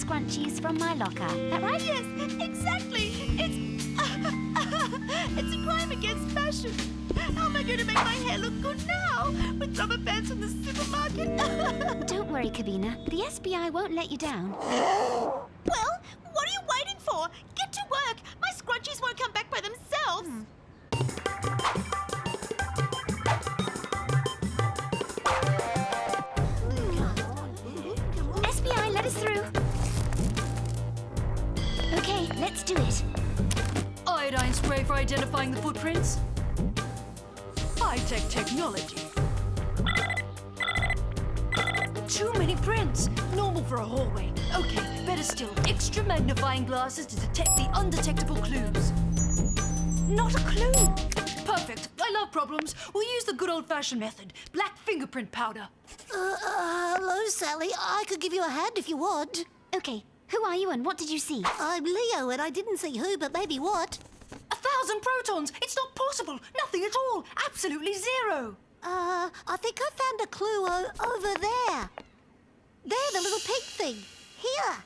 scrunchies from my locker. That right? Yes, exactly. It's a crime against fashion. How am I going to make my hair look good now with rubber bands from the supermarket? Don't worry, Kavina. The SBI won't let you down. Well, what are you waiting for? Get to work. My scrunchies won't come back by themselves. SBI, let us through. Okay, let's do it. Iodine spray for identifying the footprints. High-tech technology. Too many prints. Normal for a hallway. Okay, better still. Extra magnifying glasses to detect the undetectable clues. Not a clue. Perfect. I love problems. We'll use the good old-fashioned method. Black fingerprint powder. Hello, Sally. I could give you a hand if you want. Okay, who are you and what did you see? I'm Leo, and I didn't see who, but maybe what. 1,000 protons. It's not possible. Nothing at all. Absolutely zero. I think I found a clue over there. There, the little pink thing. Here.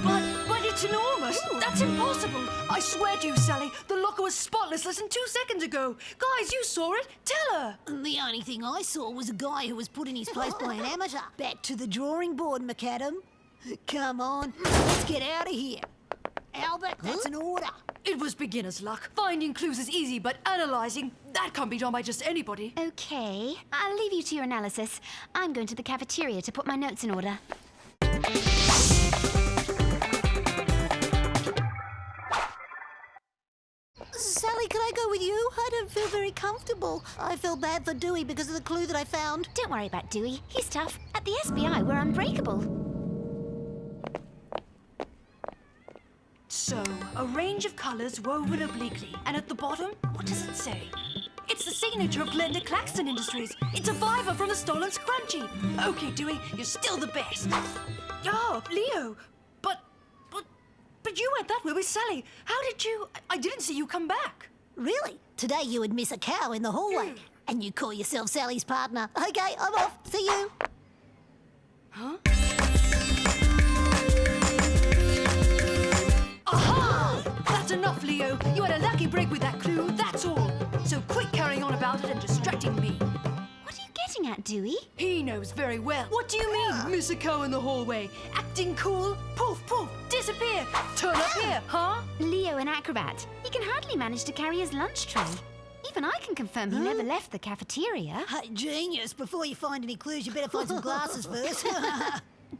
But it's enormous. That's impossible. I swear to you, Sally, the locker was spotless less than 2 seconds ago. Guys, you saw it. Tell her. The only thing I saw was a guy who was put in his place by an amateur. Back to the drawing board, McAdam. Come on, let's get out of here. Albert, that's an order. It was beginner's luck. Finding clues is easy, but analyzing, that can't be done by just anybody. Okay, I'll leave you to your analysis. I'm going to the cafeteria to put my notes in order. Sally, can I go with you? I don't feel very comfortable. I feel bad for Dewey because of the clue that I found. Don't worry about Dewey. He's tough. At the SBI, we're unbreakable. So, a range of colours woven obliquely. And at the bottom, what does it say? It's the signature of Glenda Claxton Industries. It's a Viva from the stolen scrunchie. Okay, Dewey, you're still the best. Oh, Leo, but you went that way with Sally. How did you... I didn't see you come back. Really? Today you would miss a cow in the hallway. And you call yourself Sally's partner. Okay, I'm off. See you. Huh? Aha! That's enough, Leo. You had a lucky break with that clue, that's all. So quit carrying on about it and distracting me. What are you getting at, Dewey? He knows very well. What do you mean, miss a cow in the hallway? Acting cool? Poof, poof, disappear. Turn up here, huh? Leo, an acrobat. He can hardly manage to carry his lunch tray. Even I can confirm he never left the cafeteria. Hey, genius. Before you find any clues, you better find some glasses first.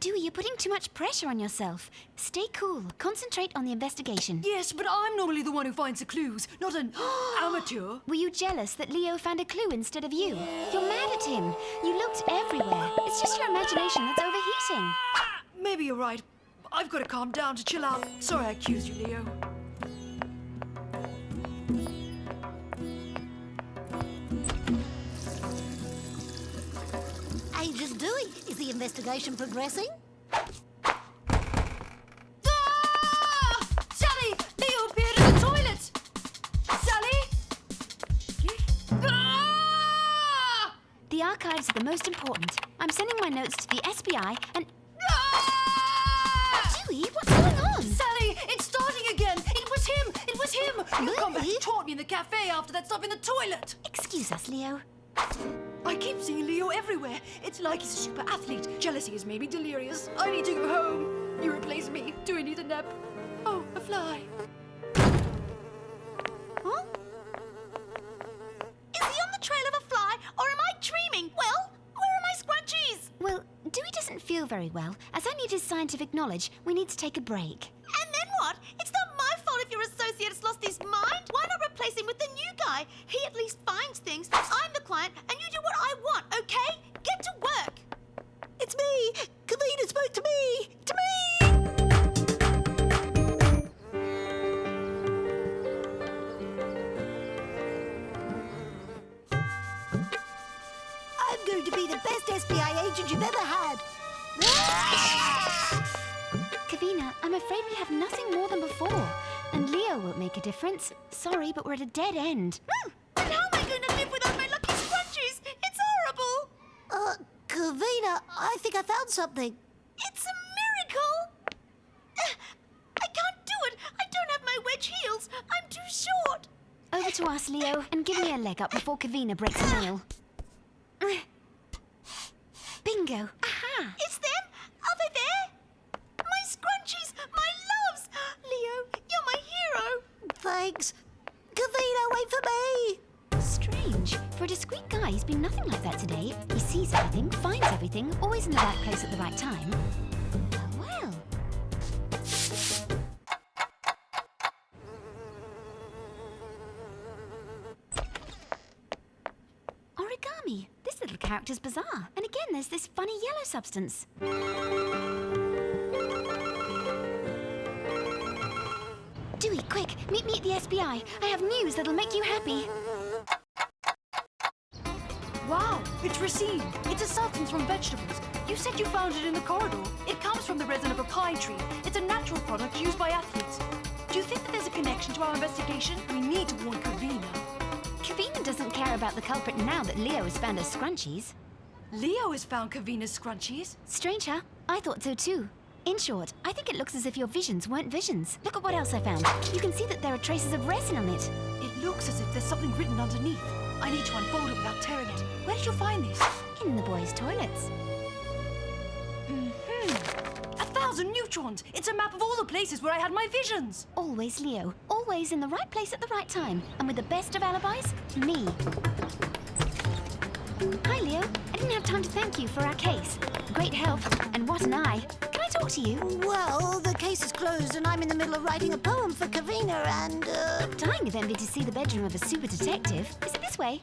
Dewey, you're putting too much pressure on yourself. Stay cool. Concentrate on the investigation. Yes, but I'm normally the one who finds the clues, not an amateur. Were you jealous that Leo found a clue instead of you? You're mad at him. You looked everywhere. It's just your imagination that's overheating. Maybe you're right. I've got to calm down to chill out. Sorry I accused you, Leo. Agent Dewey, is the investigation progressing? Ah! Sally! Leo appeared in the toilet! Sally? Ah! The archives are the most important. I'm sending my notes to the SBI and... Ah! Dewey, what's going on? Sally, it's starting again! It was him! It was him! You come back Really? and taunt me in the cafe after that stuff in the toilet! Excuse us, Leo. I keep seeing Leo everywhere. It's like he's a super athlete. Jealousy has made me delirious. I need to go home. You replace me. Do I need a nap? Oh, a fly. Huh? Is he on the trail of a fly, or am I dreaming? Well, where are my scrunchies? Well, Dewey doesn't feel very well. As I need his scientific knowledge, we need to take a break. And then what? It's not my fault if your associate has lost his mind. Why not replace him with the new guy? He at least finds things. I'm the client, and you do what I want, okay? Get to work. It's me! Kavina spoke to me! To me! I'm going to be the best SBI agent you've ever had. Kavina, I'm afraid we have nothing more than before. And Leo won't make a difference. Sorry, but we're at a dead end. And how am I going to live without my lucky scrunchies? It's horrible. Kavina, I think I found something. It's a miracle! I can't do it! I don't have my wedge heels! I'm too short! Over to us, Leo, and give me a leg up before Kavina breaks a nail. Bingo! Aha! It's them? Are they there? My scrunchies! My loves! Leo, you're my hero! Thanks. Kavina, wait for me! Strange. For a discreet guy, he's been nothing like that today. He sees everything, finds everything, always in the right place at the right time. Well. Origami. This little character's bizarre. And again, there's this funny yellow substance. Dewey, quick, meet me at the SBI. I have news that'll make you happy. Wow, it's racine. It's a substance from vegetables. You said you found it in the corridor. It comes from the resin of a pine tree. It's a natural product used by athletes. Do you think that there's a connection to our investigation? We need to warn Kavina. Kavina doesn't care about the culprit now that Leo has found her scrunchies. Leo has found Kavina's scrunchies. Strange, huh? I thought so too. In short, I think it looks as if your visions weren't visions. Look at what else I found. You can see that there are traces of resin on it. It looks as if there's something written underneath. I need to unfold it without tearing it. Where did you find this? In the boys' toilets. 1,000 neutrons! It's a map of all the places where I had my visions! Always Leo. Always in the right place at the right time. And with the best of alibis, me. Hi, Leo. I didn't have time to thank you for our case. Great help. And what an eye. Can I talk to you? Well, the case is closed and I'm in the middle of writing a poem for Kavina and, Dying of envy to see the bedroom of a super detective. Is it this way?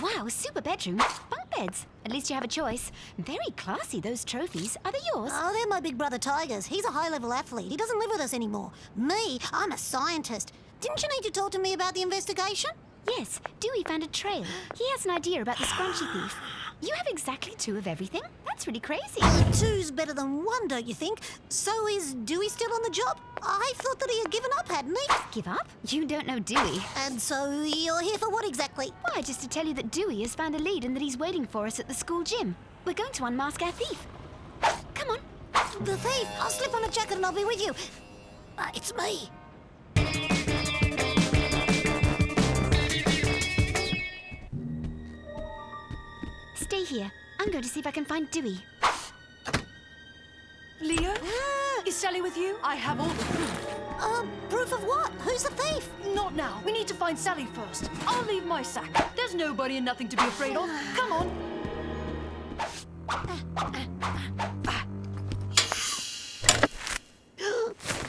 Wow, super bedroom. Bunk beds. At least you have a choice. Very classy, those trophies. Are they yours? Oh, they're my big brother Tiger's. He's a high-level athlete. He doesn't live with us anymore. Me, I'm a scientist. Didn't you need to talk to me about the investigation? Yes, Dewey found a trail. He has an idea about the scrunchie thief. You have exactly 2 of everything? That's really crazy. 2's better than 1, don't you think? So is Dewey still on the job? I thought that he had given up, hadn't he? Give up? You don't know Dewey. And so you're here for what exactly? Why, just to tell you that Dewey has found a lead and that he's waiting for us at the school gym. We're going to unmask our thief. Come on. The thief! I'll slip on a jacket and I'll be with you. It's me. Stay here. I'm going to see if I can find Dewey. Leo? Is Sally with you? I have all the proof. Proof of what? Who's the thief? Not now. We need to find Sally first. I'll leave my sack. There's nobody and nothing to be afraid of. Come on.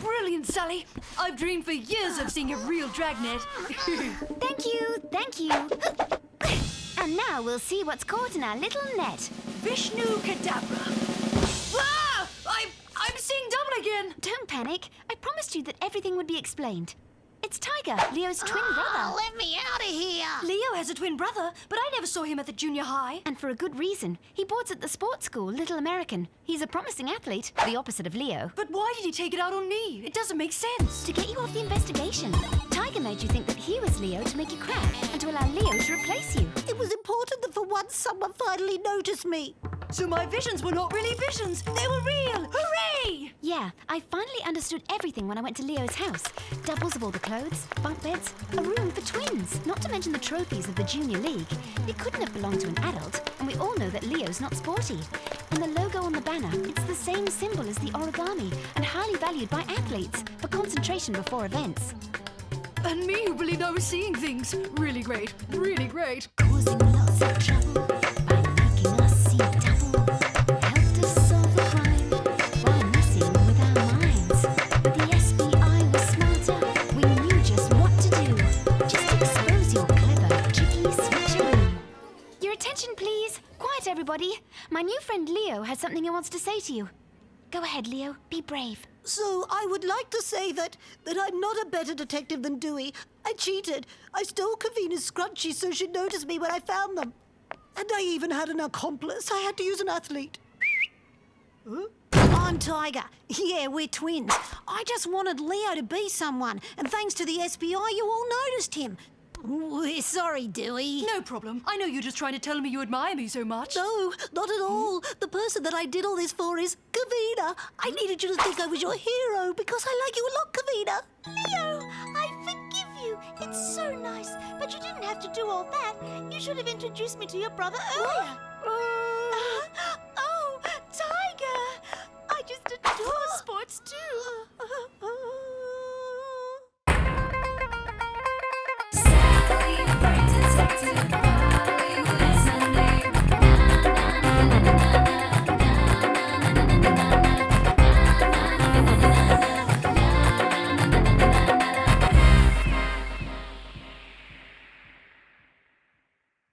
Brilliant, Sally. I've dreamed for years of seeing a real dragnet. Thank you. Thank you. And now we'll see what's caught in our little net. Vishnu Kadabra. Ah! I'm seeing double again. Don't panic. I promised you that everything would be explained. It's Tiger, Leo's twin brother. Let me out of here! Leo has a twin brother, but I never saw him at the junior high. And for a good reason. He boards at the sports school, Little American. He's a promising athlete, the opposite of Leo. But why did he take it out on me? It doesn't make sense. To get you off the investigation. Tiger made you think that he was Leo to make you crack and to allow Leo to replace you. It was important that for once someone finally noticed me. So my visions were not really visions. They were real. Hooray! Yeah, I finally understood everything when I went to Leo's house. Doubles of all the clothes, bunk beds, a room for twins, not to mention the trophies of the Junior League. It couldn't have belonged to an adult, and we all know that Leo's not sporty. And the logo on the banner, it's the same symbol as the origami and highly valued by athletes for concentration before events. And me who believed I was seeing things. Really great. Really great. Causing lots of trouble by making us see double. Helped us solve a crime while messing with our minds. But the SBI was smarter. We knew just what to do. Just expose your clever, tricky switcheroo. Your attention, please. Quiet, everybody. My new friend Leo has something he wants to say to you. Go ahead, Leo. Be brave. So I would like to say that I'm not a better detective than Dewey. I cheated. I stole Kavina's scrunchies so she'd notice me when I found them. And I even had an accomplice. I had to use an athlete. Huh? I'm Tiger. Yeah, we're twins. I just wanted Leo to be someone. And thanks to the SBI, you all noticed him. We're sorry, Dewey. No problem. I know you're just trying to tell me you admire me so much. No, not at all. The person that I did all this for is Kavina. I needed you to think I was your hero because I like you a lot, Kavina. Leo, I forgive you. It's so nice. But you didn't have to do all that. You should have introduced me to your brother earlier.